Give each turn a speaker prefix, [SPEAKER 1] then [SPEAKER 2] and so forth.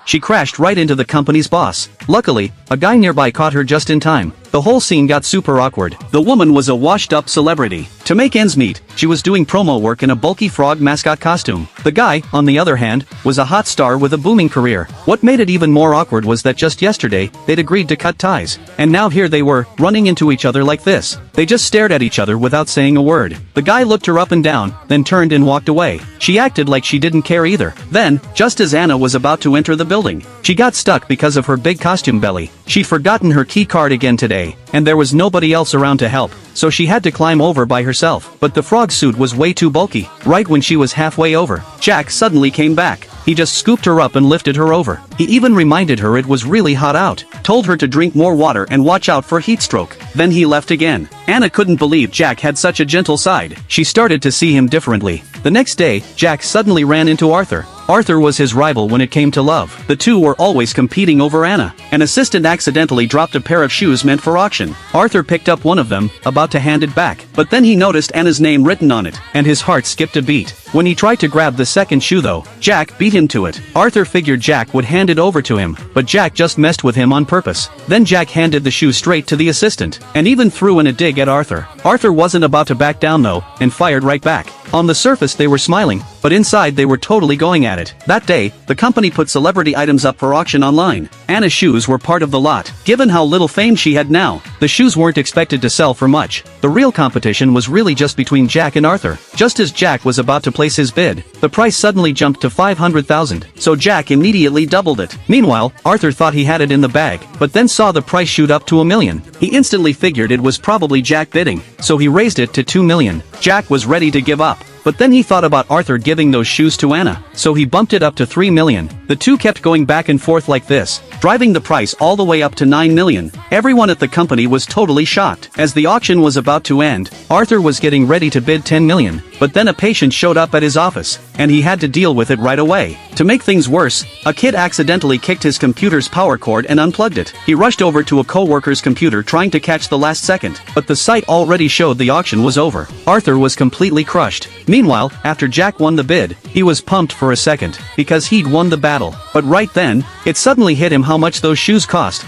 [SPEAKER 1] she crashed right into the company's boss. Luckily, a guy nearby caught her just in time. The whole scene got super awkward. The woman was a washed-up celebrity. To make ends meet, she was doing promo work in a bulky frog mascot costume. The guy, on the other hand, was a hot star with a booming career. What made it even more awkward was that just yesterday, they'd agreed to cut ties. And now here they were, running into each other like this. They just stared at each other without saying a word. The guy looked her up and down, then turned and walked away. She acted like she didn't care either. Then, just as Anna was about to enter the building, she got stuck because of her big costume belly. She'd forgotten her key card again today, and there was nobody else around to help, so she had to climb over by herself. But the frog suit was way too bulky. Right when she was halfway over, Jack suddenly came back. He just scooped her up and lifted her over. He even reminded her it was really hot out, told her to drink more water and watch out for heat stroke. Then he left again. Anna couldn't believe Jack had such a gentle side. She started to see him differently. The next day, Jack suddenly ran into Arthur. Arthur was his rival when it came to love. The two were always competing over Anna. An assistant accidentally dropped a pair of shoes meant for auction. Arthur picked up one of them, about to hand it back. But then he noticed Anna's name written on it, and his heart skipped a beat. When he tried to grab the second shoe though, Jack beat him to it. Arthur figured Jack would hand it over to him, but Jack just messed with him on purpose. Then Jack handed the shoe straight to the assistant, and even threw in a dig at Arthur. Arthur wasn't about to back down though, and fired right back. On the surface they were smiling, but inside they were totally going at it. That day, the company put celebrity items up for auction online. Anna's shoes were part of the lot. Given how little fame she had now, the shoes weren't expected to sell for much. The real competition was really just between Jack and Arthur. Just as Jack was about to place his bid, the price suddenly jumped to $500,000, so Jack immediately doubled it. Meanwhile, Arthur thought he had it in the bag, but then saw the price shoot up to $1 million. He instantly figured it was probably Jack bidding, so he raised it to $2 million. Jack was ready to give up. But then he thought about Arthur giving those shoes to Anna, so he bumped it up to $3 million. The two kept going back and forth like this, driving the price all the way up to $9 million. Everyone at the company was totally shocked. As the auction was about to end, Arthur was getting ready to bid $10 million, but then a patient showed up at his office, and he had to deal with it right away. To make things worse, a kid accidentally kicked his computer's power cord and unplugged it. He rushed over to a co-worker's computer trying to catch the last second, but the site already showed the auction was over. Arthur was completely crushed. Meanwhile, after Jack won the bid, he was pumped for a second, because he'd won the battle. But right then, it suddenly hit him how much those shoes cost.